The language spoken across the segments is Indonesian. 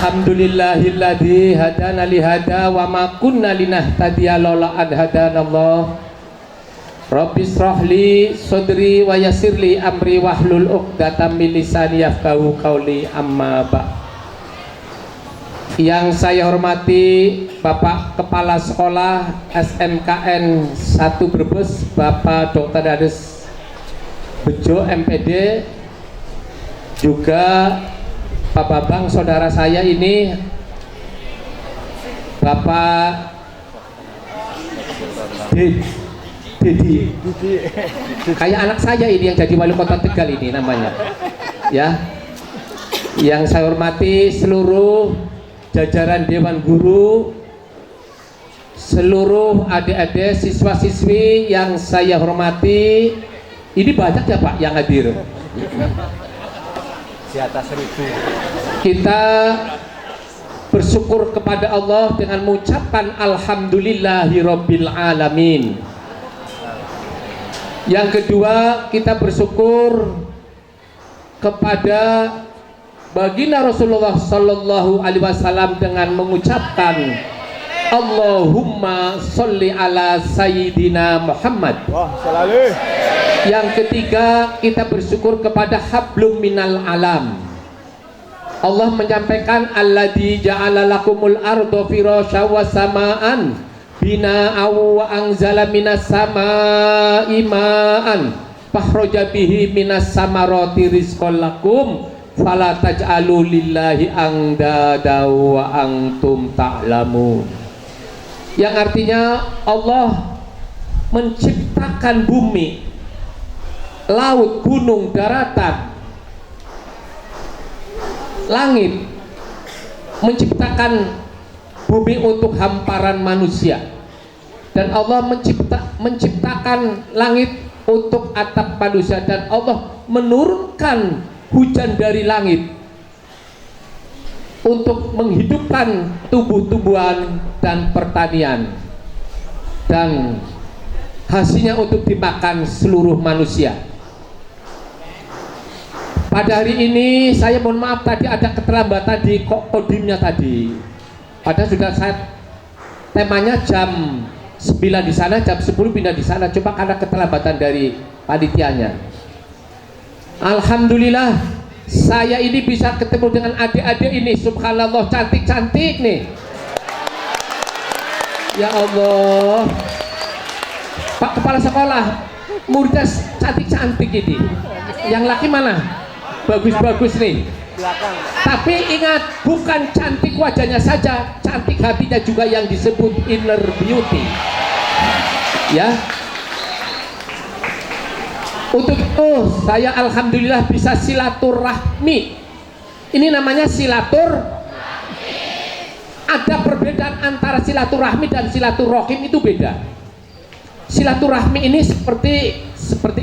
Alhamdulillahilladzi hadana li hada wa ma kunna linahtadiya laula an hadanallah. Rabbi shrah li sadri wa yassir li amri wahlul 'uqdatam min lisani yafqahu qawli, amma ba'. Yang saya hormati Bapak Kepala Sekolah SMKN 1 Brebes, Bapak Dr. Dades Bejo MPD, juga Pak Babang saudara saya ini, Bapak Dedi, kayak anak saya ini yang jadi wali kota Tegal ini namanya, ya. Yang saya hormati seluruh jajaran Dewan Guru, seluruh adik-adik siswa-siswi yang saya hormati. Ini banyak ya Pak yang hadir. Di atas 1000. Kita bersyukur kepada Allah dengan mengucapkan alhamdulillahirabbil alamin. Yang kedua, kita bersyukur kepada baginda Rasulullah sallallahu alaihi wasallam dengan mengucapkan Allahumma sholli ala sayyidina Muhammad. Yang ketiga, kita bersyukur kepada hablum minal alam. Allah menyampaikan alladzi ja'ala lakumul arda firasya wa samaan bina'aw wa anzala minas samaa'i ma'an fakhraja bihi minas samarati rizqan lakum fala taj'alu lillahi andada wa antum ta'lamun. Yang artinya Allah menciptakan bumi, laut, gunung, daratan, langit, menciptakan bumi untuk hamparan manusia, dan Allah menciptakan langit untuk atap manusia, dan Allah menurunkan hujan dari langit untuk menghidupkan tumbuh-tumbuhan dan pertanian, dan hasilnya untuk dimakan seluruh manusia. Pada hari ini saya mohon maaf, tadi ada keterlambatan di kodimnya tadi. Padahal sudah saya temanya jam 9 di sana, jam 10 pindah di sana, cuma karena keterlambatan dari panitianya. Alhamdulillah saya ini bisa ketemu dengan adik-adik ini, subhanallah, cantik-cantik nih. Ya Allah, Pak Kepala Sekolah, muridnya cantik-cantik ini. Yang laki mana? Bagus-bagus nih. Tapi ingat, bukan cantik wajahnya saja, cantik hatinya juga, yang disebut inner beauty. Ya. Untuk itu saya alhamdulillah bisa silaturahmi. Ini namanya silaturahmi. Ada perbedaan antara silaturahmi dan silaturahim, itu beda. Silaturahmi ini seperti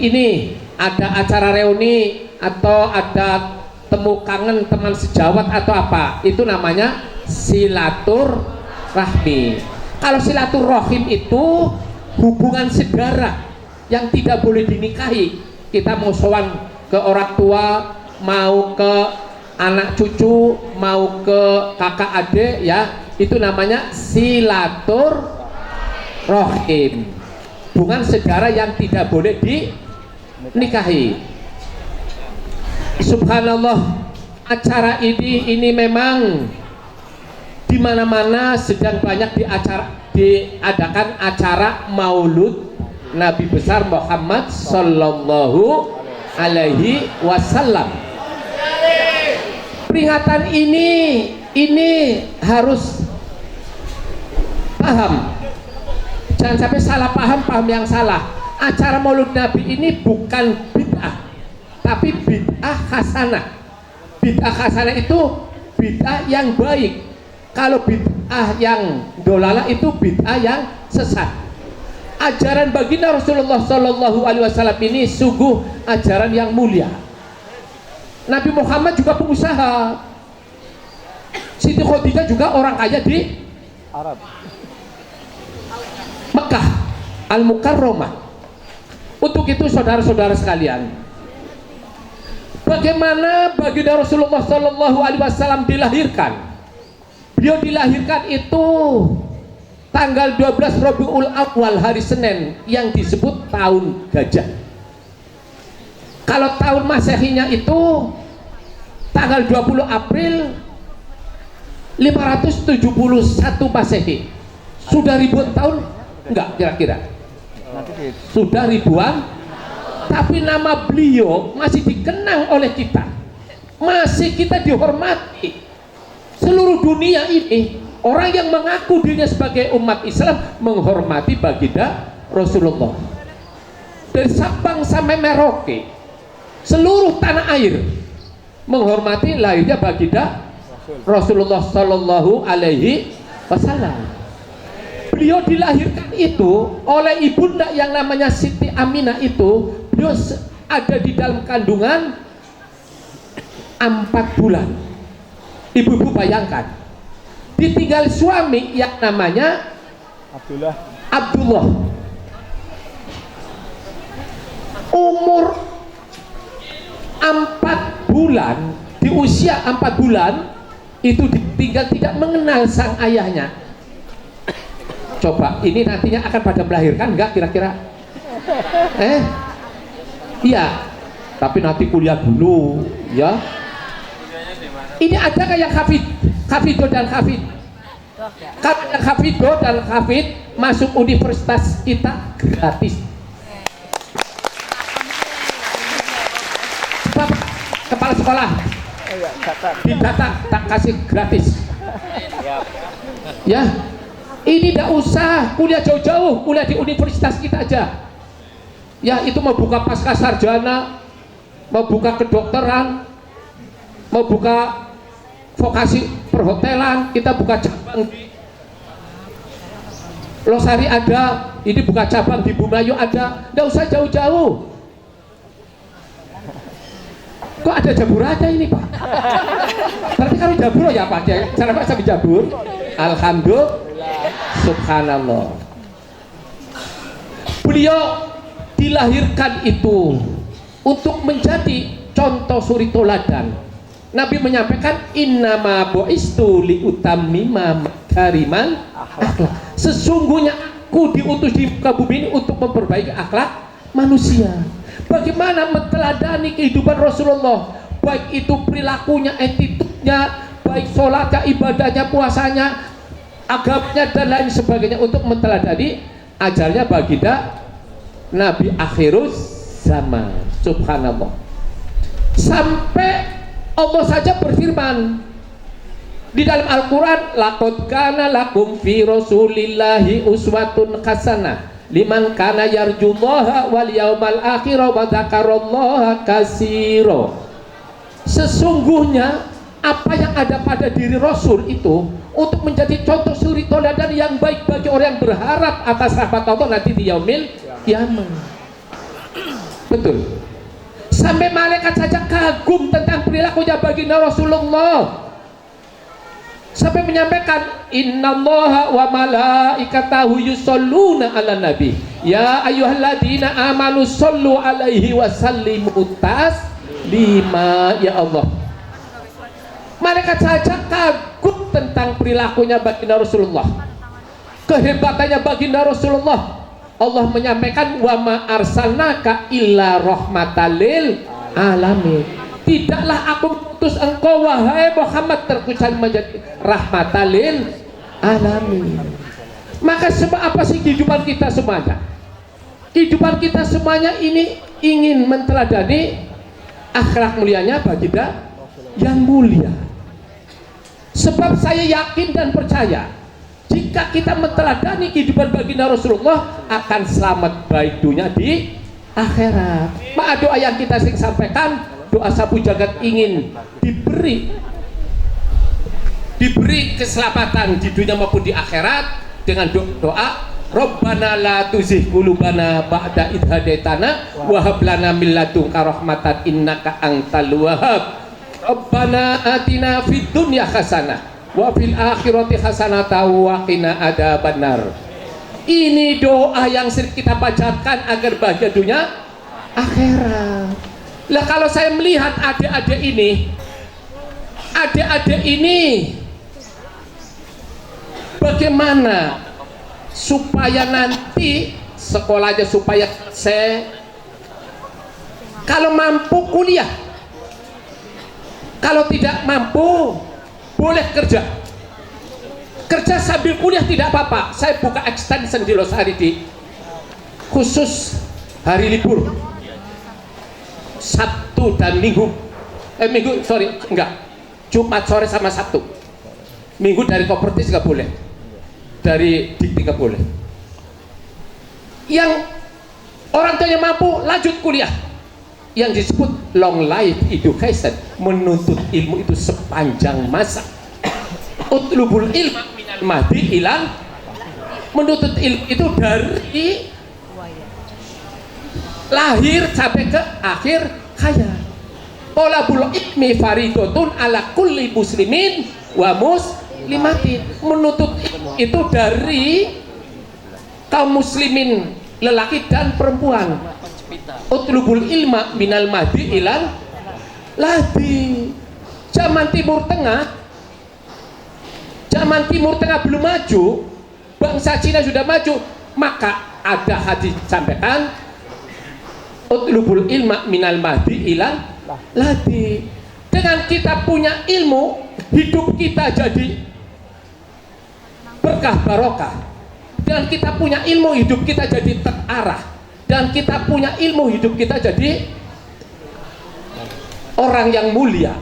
ini, ada acara reuni atau ada temu kangen teman sejawat atau apa, itu namanya silaturahmi. Kalau silaturahim itu hubungan saudara yang tidak boleh dinikahi. Kita mau sowan ke orang tua, mau ke anak cucu, mau ke kakak adik, ya, itu namanya silaturahim. Hubungan saudara yang tidak boleh dinikahi. Subhanallah, acara ini memang di mana-mana sedang banyak diadakan acara Maulud Nabi besar Muhammad sallallahu alaihi wasallam. Peringatan ini harus paham. Jangan sampai salah paham yang salah. Acara Maulud Nabi ini bukan bid'ah, tapi bid'ah hasanah. Bid'ah hasanah itu bid'ah yang baik. Kalau bid'ah yang dolalah itu bid'ah yang sesat. Ajaran baginda Rasulullah Sallallahu Alaihi Wasallam ini sungguh ajaran yang mulia. Nabi Muhammad juga pengusaha. Siti Khadijah juga orang kaya di Arab, Mekah Al-Mukarramah. Untuk itu saudara-saudara sekalian, bagaimana baginda Rasulullah Sallallahu Alaihi Wasallam dilahirkan? Beliau dilahirkan itu tanggal 12 Rabiul Awal, hari Senin, yang disebut tahun gajah. Kalau tahun Masehinya itu tanggal 20 April 571 Masehi. Sudah ribuan tahun? Enggak, kira-kira sudah ribuan, tapi nama beliau masih dikenang oleh kita, masih kita dihormati. Seluruh dunia ini, orang yang mengaku dirinya sebagai umat Islam menghormati baginda Rasulullah. Dari Sabang sampai Merauke, seluruh tanah air menghormati lahirnya baginda Rasulullah Sallallahu Alaihi Wasallam. Beliau dilahirkan itu oleh ibunda yang namanya Siti Aminah. Itu beliau ada di dalam kandungan 4 bulan. Ibu-ibu bayangkan, ditinggal suami yang namanya Abdullah. Umur 4 bulan, di usia 4 bulan itu ditinggal, tidak mengenal sang ayahnya. Coba, ini nantinya akan pada melahirkan enggak kira-kira? Iya, tapi nanti kuliah dulu ya. Ini ada kayak Hafido dan Hafid. Hafido dan Hafid masuk universitas kita gratis. Bapak kepala sekolah didata tak kasih gratis. Ya, ini tidak usah kuliah jauh-jauh, kuliah di universitas kita aja. Ya, itu mau buka pasca sarjana, mau buka kedokteran, mau buka vokasi perhotelan, kita buka cabang di Losari ada, ini buka cabang di Bumayu ada. Tidak usah jauh-jauh. Kok ada Jabur aja ini Pak? Berarti kalau Jabur ya Pak, cara Pak sampai Jabur. Alhamdulillah, subhanallah. Beliau dilahirkan itu untuk menjadi contoh suri toladan. Nabi menyampaikan innama bu'istu liutammima makarimal akhlak. Sesungguhnya aku diutus di muka bumi ini untuk memperbaiki akhlak manusia. Bagaimana meneladani kehidupan Rasulullah, baik itu perilakunya, attitude-nya, baik sholatnya, ibadahnya, puasanya, agamanya dan lain sebagainya, untuk meneladani ajarnya baginda Nabi akhirus zaman. Subhanallah. Sampai Allah saja berfirman di dalam Al-Quran, laqad kana lakum fi rasulillahi uswatun hasanah liman kana yarjullaha wal yaumal akhir wa dzakarallaha katsira. Sesungguhnya apa yang ada pada diri Rasul itu untuk menjadi contoh suri teladan yang baik bagi orang yang berharap atas rahmat Allah nanti di yaumil kiamat. Betul. Sampai malaikat saja kagum tentang perilakunya baginda Rasulullah. Sampai menyampaikan innallaha wa malaikatahu yusholluna ala nabi ya ayyuhalladzina amanu shollu alaihi wa sallimu taslima. Ya Allah, malaikat saja kagum tentang perilakunya baginda Rasulullah, kehebatannya baginda Rasulullah. Allah menyampaikan wa ma arsalnaka illa rahmatal lil alamin. Tidaklah aku mengutus engkau wahai Muhammad terkecuali menjadi rahmatal lil alamin. Maka sebab apa sih kehidupan kita semuanya? Kehidupan kita semuanya ini ingin menteladani akhlak mulianya baginda yang mulia. Sebab saya yakin dan percaya, jika kita meneladani kehidupan baginda Rasulullah, akan selamat baik dunia di akhirat. Maka doa yang kita sering sampaikan, doa sapu jagat ingin diberi keselamatan di dunia maupun di akhirat dengan doa Rabbana la tuzigh qulubana ba'da idh hadaitana wa hab lana min ladunka rahmatan innaka antal wahhab. Rabbana atina fid dunya hasanah wa fil akhirati hasanatan wa qina adzabannar. Ini doa yang sering kita bacakan agar bahagia dunia akhirat. Lah kalau saya melihat adik-adik ini Bagaimana supaya nanti sekolahnya supaya saya kalau mampu kuliah, kalau tidak mampu boleh kerja sambil kuliah tidak apa-apa. Saya buka extension di Losari di khusus hari libur Sabtu dan Minggu Jumat sore sama Sabtu. Minggu dari kopertis nggak boleh, dari dikti nggak boleh. Yang orang tuanya mampu lanjut kuliah, yang disebut long life education, menuntut ilmu itu sepanjang masa. Utlubul ilma minal mahdi ilal, menuntut ilmu itu dari lahir sampai ke akhir hayat. Tolabul ilmi faridotun ala kulli muslimin wa muslimatin, menuntut ilmu itu dari kaum muslimin lelaki dan perempuan. Utlubul ilma minal mahdi ilal lahdi. Zaman Timur Tengah belum maju, bangsa Cina sudah maju, maka ada hadis sampaikan utlubul ilma minal mahdi ilal lahdi. Dengan kita punya ilmu, hidup kita jadi berkah barokah. Dan kita punya ilmu, hidup kita jadi terarah. Dan kita punya ilmu, hidup kita jadi orang yang mulia.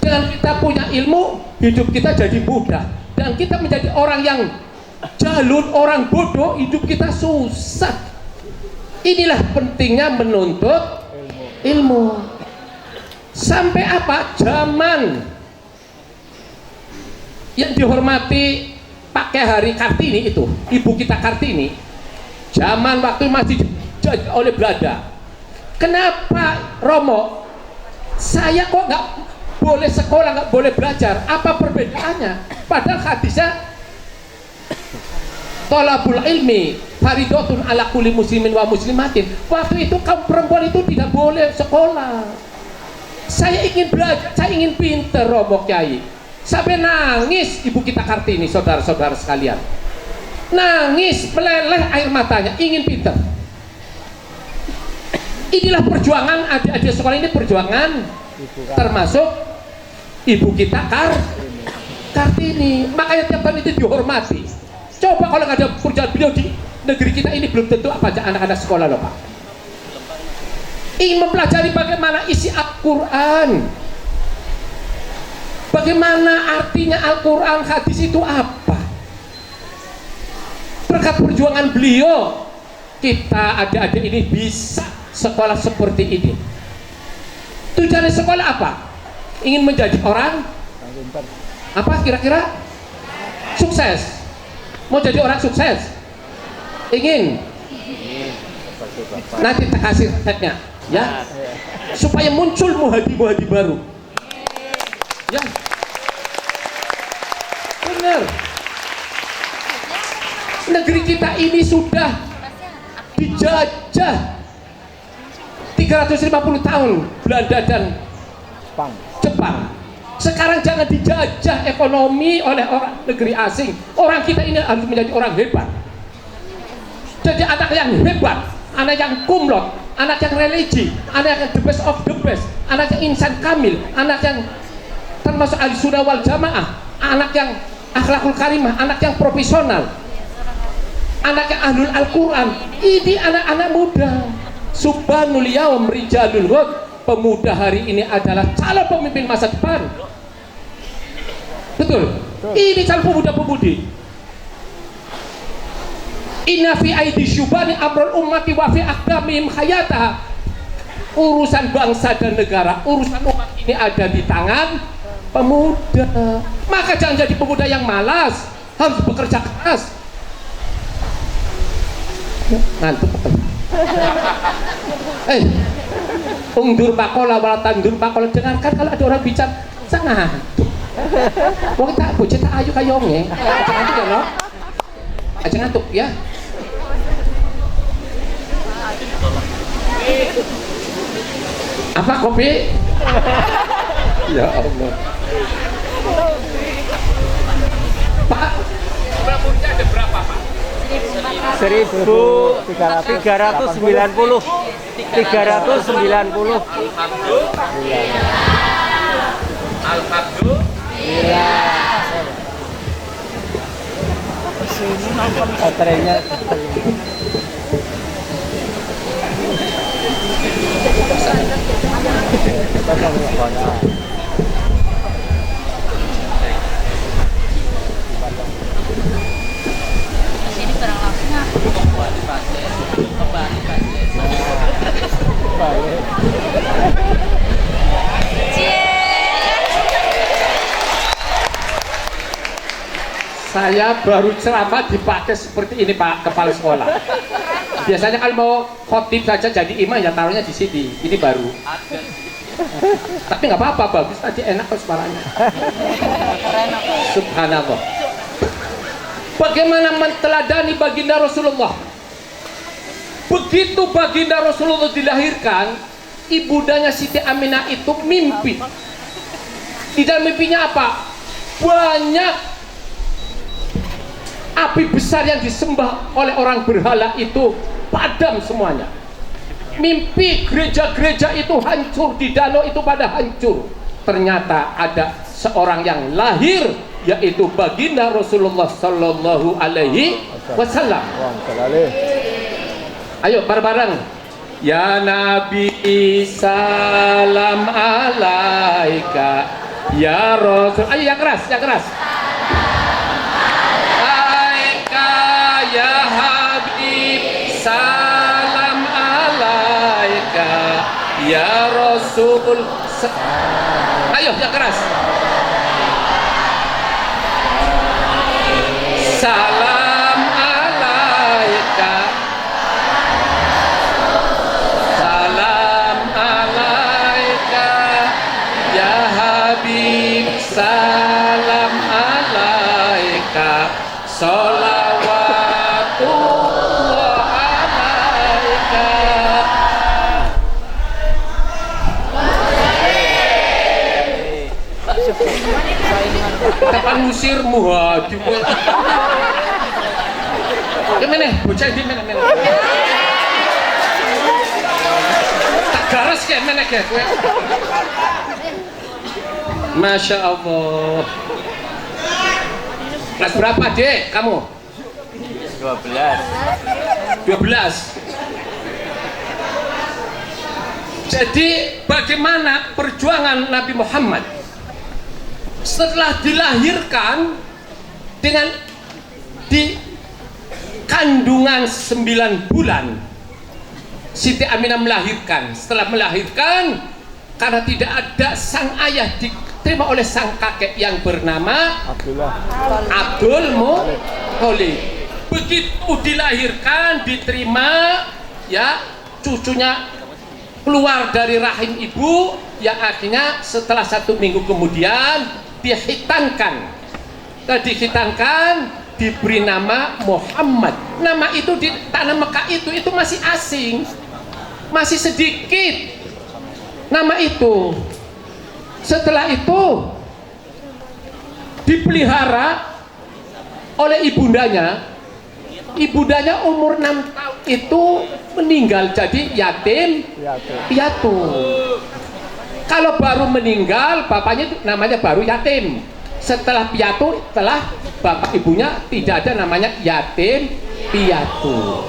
Dengan kita punya ilmu, hidup kita jadi mudah. Dan kita menjadi orang yang jalur, orang bodoh, hidup kita susah. Inilah pentingnya menuntut ilmu. Sampai apa? Zaman yang dihormati pakai hari Kartini itu, ibu kita Kartini, zaman waktu masih dijajah oleh Belanda. Kenapa Romo, saya kok nggak boleh sekolah, nggak boleh belajar? Apa perbedaannya? Padahal hadisnya tolabul ilmi faridotun ala kulli muslimin wa muslimatin. Waktu itu kaum perempuan itu tidak boleh sekolah. Saya ingin belajar, saya ingin pinter, Romo Kiai. Sampai nangis ibu kita Kartini, saudara-saudara sekalian. Nangis, meleleh air matanya, ingin pinter. Inilah perjuangan adik-adik sekolah ini, perjuangan termasuk ibu kita Kartini. Makanya tiap tahun itu dihormati. Coba kalau nggak ada perjuangan beliau di negeri kita ini, belum tentu apa aja anak-anak sekolah loh Pak. Ingin mempelajari bagaimana isi Al-Quran, bagaimana artinya Al-Quran, hadis itu apa. Berkat perjuangan beliau, kita adik-adik ini bisa sekolah seperti ini. Tujuan sekolah apa? Ingin menjadi orang apa kira-kira? Sukses. Mau jadi orang sukses? Ingin? Nanti tak kasih resepnya ya, supaya muncul muhadi-muhadi baru ya. Benar, negeri kita ini sudah dijajah 350 tahun Belanda dan Jepang. Sekarang jangan dijajah ekonomi oleh orang negeri asing. Orang kita ini harus menjadi orang hebat, jadi anak yang hebat, anak yang kumlot, anak yang religi, anak yang the best of the best, anak yang insan kamil, anak yang termasuk ahli sunnah wal jamaah, anak yang akhlakul karimah, anak yang profesional, anak yang ahlul Al-Quran. Ini anak-anak muda. Subhanul yaum rijalul ghad, pemuda hari ini adalah calon pemimpin masa depan. Betul? Ini calon pemuda-pemudi. Inna fi aidi syubani amrul ummati wa fi aqdamihim hayataha. Urusan bangsa dan negara, urusan umat ini ada di tangan pemuda. Maka jangan jadi pemuda yang malas, harus bekerja keras. Ngantuk. Ungdur pakola wala tandur pakola. Dengarkan kalau ada orang bicara, jangan ngantuk. Wong tak bocah tak ayu kayonge. Aja ngantuk ya, no? Aja ngantuk ya. Apa kopi? Ya Allah. Pak, umurnya ada berapa Pak? 1390. 390. Alhamdulillah. Baterainya Sini barang langsungnya. Saya baru ceramah dipakai seperti ini Pak Kepala Sekolah. Biasanya kalau mau khotib saja jadi imam ya taruhnya di sini. Ini baru. Tapi nggak apa-apa, bagus tadi, enak kok suaranya. Subhanallah. Bagaimana menteladani baginda Rasulullah? Begitu baginda Rasulullah dilahirkan, ibundanya Siti Aminah itu mimpi. Di dalam mimpinya apa? Banyak api besar yang disembah oleh orang berhala itu padam semuanya. Mimpi gereja-gereja itu hancur, di danau itu pada hancur. Ternyata ada seorang yang lahir, yaitu baginda Rasulullah Sallallahu Alaihi Wasallam. Ayo bareng-bareng. Ya Nabi salam alaika, ya Rasul. Ayo yang keras, yang keras. Ya Habib salam alaika, ya Rasul. Ayo yang keras. Salam alaika, salam alaika, ya Habib salam alaika, sholawatullah alaika. Kapan ngusir muhadi? Gimana? Bocah di mana? Tak garas kayak mana kayak gue? Masya Allah. Kelas berapa dek kamu? 12. 12. Jadi bagaimana perjuangan Nabi Muhammad setelah dilahirkan dengan di kandungan 9 bulan? Siti Aminah melahirkan. Setelah melahirkan, karena tidak ada sang ayah diterima oleh sang kakek yang bernama Abdul Muthalib. Begitu dilahirkan, diterima, ya cucunya keluar dari rahim ibu, yang akhirnya setelah 1 minggu kemudian dihitankan. Dihitankan, diberi nama Muhammad. Nama itu di tanah Mekah itu masih asing, masih sedikit nama itu. Setelah itu dipelihara oleh ibundanya. Ibundanya umur 6 tahun itu meninggal, jadi yatim piatu. Kalau baru meninggal bapaknya itu namanya baru yatim. Setelah piatu, setelah bapak ibunya tidak ada namanya yatim piatu.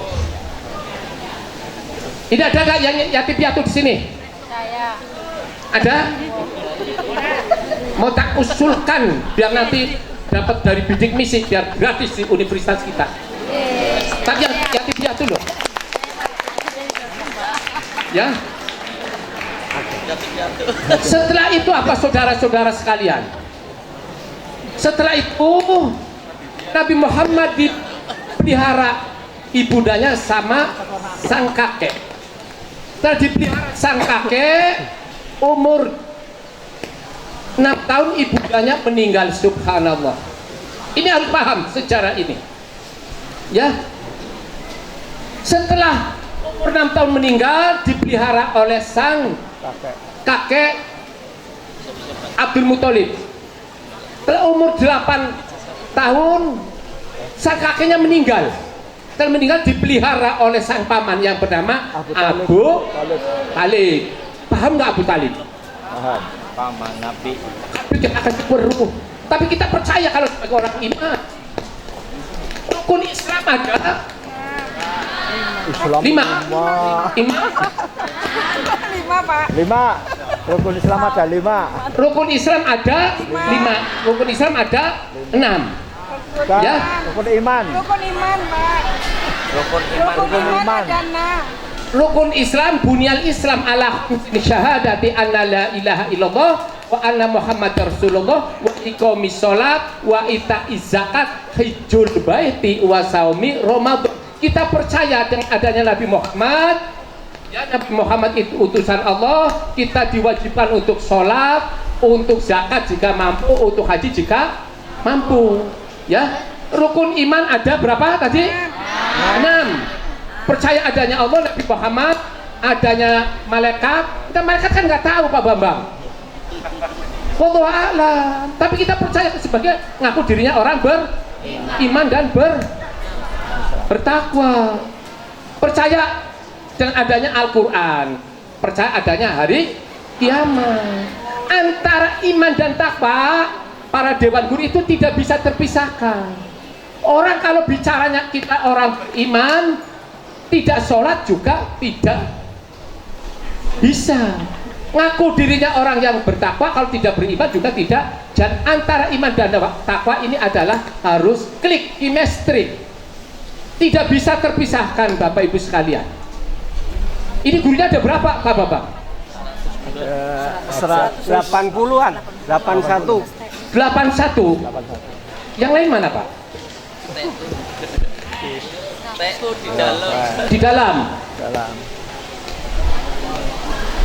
Ini ada nggak yang yatim piatu di sini? Saya. Ada? Mau tak usulkan biar nanti dapat dari bidik misi biar gratis di universitas kita. Tapi yang yatim piatu loh. Ya. Setelah itu apa saudara-saudara sekalian? Setelah itu Nabi Muhammad dipelihara ibundanya sama sang kakek. Setelah dipelihara sang kakek, umur 6 tahun ibundanya meninggal. Subhanallah. Ini harus paham sejarah ini. Ya. Setelah umur 6 tahun meninggal, dipelihara oleh sang kakek Abdul Muthalib. Setelah umur 8 tahun sang kakeknya meninggal. Dan meninggal dipelihara oleh sang paman yang bernama Abu Talib. Paham nggak Abu Talib? Paham. Paman Nabi. Tapi kita akan berruh. Tapi kita percaya kalau sebagai orang iman. Rukun Islam ada Islam 5. Iman. 5 Pak. 5. Rukun Islam ada 5. Rukun Islam ada 5. Rukun Islam ada 6. Ya. Rukun iman. Rukun iman Pak. Rukun iman. Rukun iman iman. ada 6. Rukun Islam bunyal Islam ala syahadati anna la ilaha illallah wa anna Muhammad Rasulullah wa iqamis shalat wa ita'iz zakat hijjul baiti wa saumi Ramadan. Kita percaya dengan adanya Nabi Muhammad. Ya, Nabi Muhammad itu utusan Allah. Kita diwajibkan untuk sholat, untuk zakat jika mampu, untuk haji jika mampu. Ya, rukun iman ada berapa tadi? 6. Percaya adanya Allah, Nabi Muhammad, adanya malaikat. Kita malaikat kan nggak tahu Pak Bambang. Wallahu a'lam. Tapi kita percaya sebagai ngaku dirinya orang beriman dan bertakwa. Percaya dengan adanya Al-Quran. Percaya adanya hari kiamat. Antara iman dan takwa, para dewan guru itu tidak bisa terpisahkan. Orang kalau bicaranya kita orang beriman, tidak sholat juga tidak bisa. Ngaku dirinya orang yang bertakwa, kalau tidak beriman juga tidak. Dan antara iman dan takwa ini adalah harus klik, chemistry. Tidak bisa terpisahkan Bapak Ibu sekalian. Ini gurunya ada berapa Pak Bapak? 80-an. 81. 81. Yang lain mana Pak? Di dalam.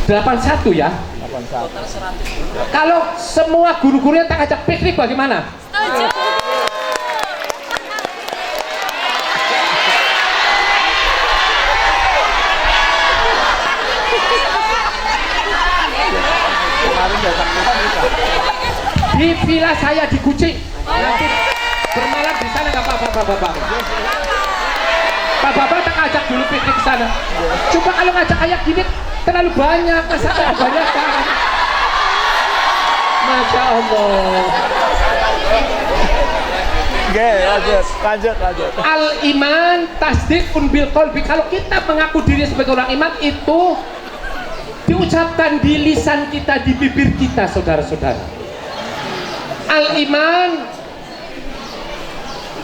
81 ya. 81. Kalau semua guru-gurunya tak ajak piknik bagaimana? Di villa saya di Guci. Nanti bermalam di sana nggak apa-apa Bapak. Pak Bapak tak ajak dulu piknik ke sana. Coba kalau ngajak kayak gini terlalu banyak, masa terlalu banyak kan? Masya Allah. Oke, lanjut. Al iman tasdiqun bil qalbi. Kalau kita mengaku diri sebagai orang iman itu diucapkan di lisan kita, di bibir kita, saudara-saudara. Al iman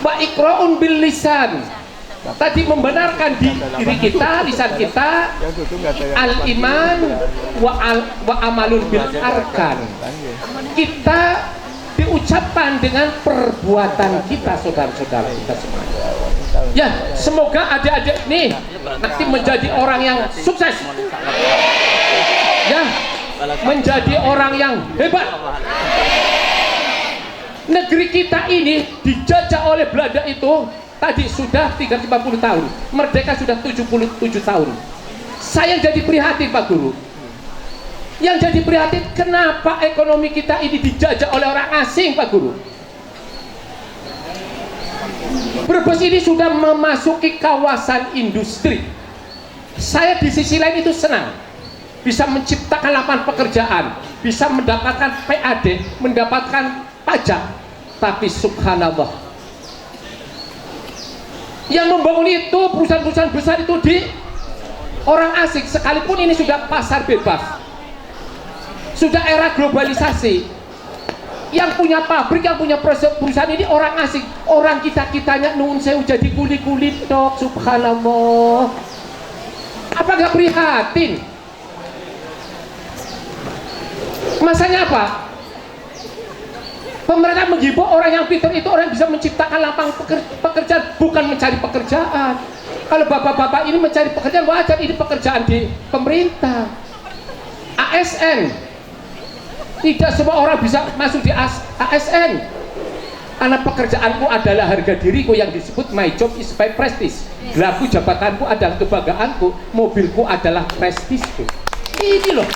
wa iqra'un bil lisan. Tadi membenarkan di diri kita, lisan kita. Al iman wa amalun bil arkan. Kita diucapkan dengan perbuatan kita, saudara-saudara kita semua. Ya, semoga adik-adik ini nanti menjadi orang yang sukses. Ya, menjadi orang yang hebat. Negeri kita ini dijajah oleh Belanda itu tadi sudah 350 tahun, merdeka sudah 77 tahun. Saya jadi prihatin Pak Guru. Yang jadi prihatin, kenapa ekonomi kita ini dijajah oleh orang asing Pak Guru? Brebes ini sudah memasuki kawasan industri. Saya di sisi lain itu senang, bisa menciptakan lapangan pekerjaan, bisa mendapatkan PAD, mendapatkan pajak. Tapi subhanallah, yang membangun itu perusahaan-perusahaan besar itu di orang asing. Sekalipun ini sudah pasar bebas, sudah era globalisasi, yang punya pabrik, yang punya perusahaan ini orang asing. Orang kita-kitanya nuwun sewu jadi kuli-kuli dok, subhanallah. Apa gak prihatin? Masanya apa? Pemerintah menghimbau orang yang pintar itu orang yang bisa menciptakan lapangan pekerjaan, bukan mencari pekerjaan. Kalau bapak-bapak ini mencari pekerjaan, wajar, ini pekerjaan di pemerintah. ASN, tidak semua orang bisa masuk di ASN. Karena pekerjaanku adalah harga diriku, yang disebut my job is my prestige. Gelarku, jabatanku adalah kebanggaanku, mobilku adalah prestigeku. Ini loh,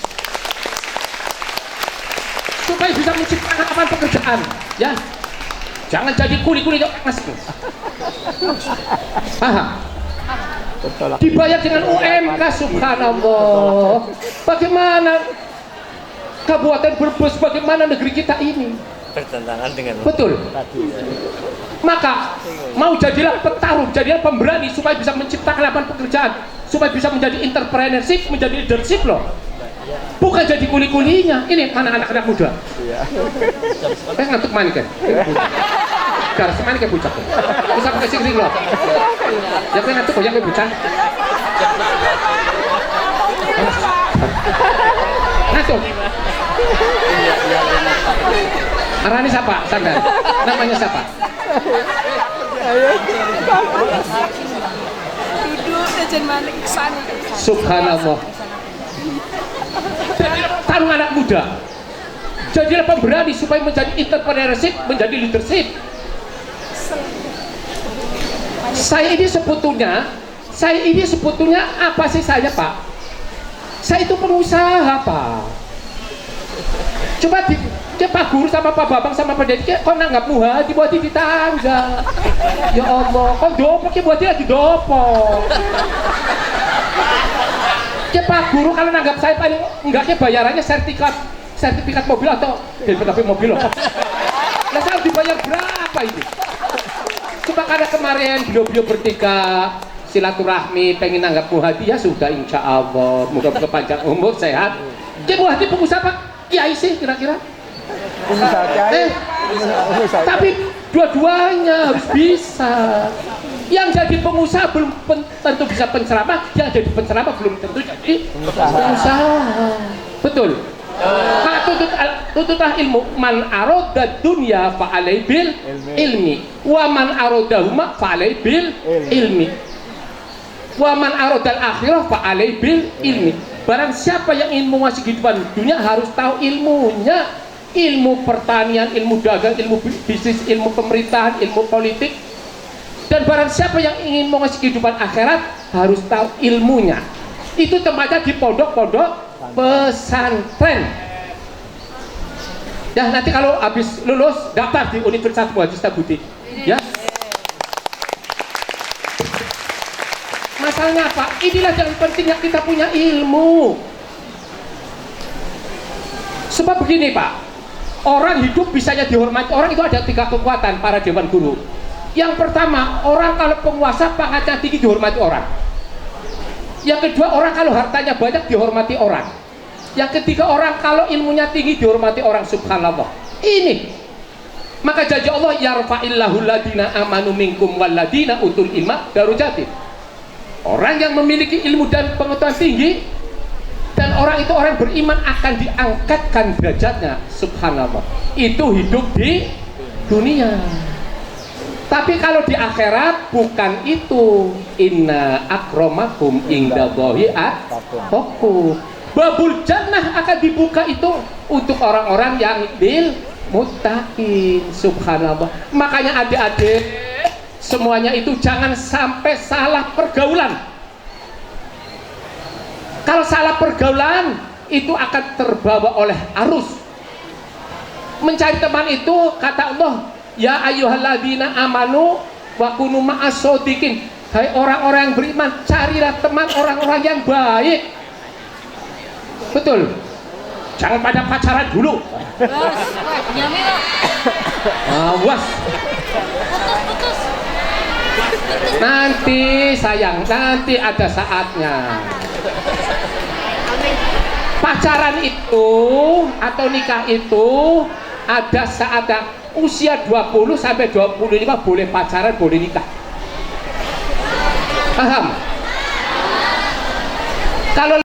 supaya bisa menciptakan lapangan pekerjaan, ya, Jangan jadi kuli-kuli mas. Paham? Bertolak. Dibayar dengan UMK, subhanallah. Bagaimana Kabupaten Brebes, bagaimana negeri kita ini? Bertentangan dengan Betul. Maka mau jadilah petarung, jadilah pemberani supaya bisa menciptakan lapangan pekerjaan, supaya bisa menjadi entrepreneurship, menjadi leadership loh. Bukan jadi kuli-kulinya. Ini mana anak-anak muda? Ngantuk manik kan? Garas manik kan bucak. Bisa pakai sing loh. Yang pengen ngantuk yang bucak. Ngantuk. Arani siapa? Sandar. Namanya siapa? Duduk jajan manik sana. Subhanallah. Tarung anak muda. Jadilah pemberani supaya menjadi entrepreneurship, menjadi leadership. Saya ini sebetulnya apa sih saya, Pak? Saya itu pengusaha, Pak. Coba Pak Guru sama Pak Babang sama Pak Dedi, kok nanggap muha dibuat di tangga. Ya Allah, kok dopok ya buat dia lagi dopok. Ya Pak Guru kalau nanggap saya paling enggaknya bayarannya sertifikat mobil atau tapi mobil loh. Nah saya harus dibayar berapa ini? Coba karena kemarin beliau bertiga silaturahmi pengen nanggap muhadi ya sudah insya Allah moga-moga panjang umur sehat. Dia muhadi pengusaha Pak Kiai sih kira-kira. Pengusaha kiai. Tapi dua-duanya harus bisa. Yang jadi pengusaha belum tentu bisa penceramah, yang jadi penceramah belum tentu jadi pengusaha. Betul. Maka tututlah ilmu. Man aroda dunya fa'alai bil ilmi, wa man arodahuma fa'alai bil ilmi, wa man arodal akhirah fa'alai bil ilmi. Barang siapa yang ingin menguasai kehidupan dunia harus tahu ilmunya. Ilmu pertanian, ilmu dagang, ilmu bisnis, ilmu pemerintahan, ilmu politik. Dan barang siapa yang ingin menguasai kehidupan akhirat harus tahu ilmunya. Itu tempatnya di pondok-pondok pesantren. Ya nanti kalau habis lulus daftar di Universitas Muhaji Setiabudi. Ya. Masalahnya apa? Inilah yang pentingnya kita punya ilmu. Sebab begini Pak, orang hidup bisanya dihormati orang itu ada 3 kekuatan para dewan guru. Yang pertama, orang kalau penguasa pangkatnya tinggi dihormati orang. Yang kedua, orang kalau hartanya banyak dihormati orang. Yang ketiga, orang kalau ilmunya tinggi dihormati orang. Subhanallah. Ini. Maka janji Allah, yarfa'illahu ladina amanu minkum walladina utul ilma darujatin. Orang yang memiliki ilmu dan pengetahuan tinggi dan orang itu orang beriman akan diangkatkan derajatnya. Subhanallah. Itu hidup di dunia. Tapi kalau di akhirat bukan itu. Inna akramakum indallahi atqakum. Babul jannah akan dibuka itu untuk orang-orang yang bil muttaqin. Subhanallah. Makanya adik-adik semuanya itu jangan sampai salah pergaulan. Kalau salah pergaulan itu akan terbawa oleh arus. Mencari teman itu kata Allah, ya ayyuhalladzina amanu wa kunu ma'as-shodiqin. Hai orang-orang yang beriman, carilah teman orang-orang yang baik. Betul. Jangan pada pacaran dulu. Awas. Nanti sayang, nanti ada saatnya. Pacaran itu atau nikah itu ada saatnya. Usia 20 sampai 25 boleh pacaran, boleh nikah. Paham? Kalau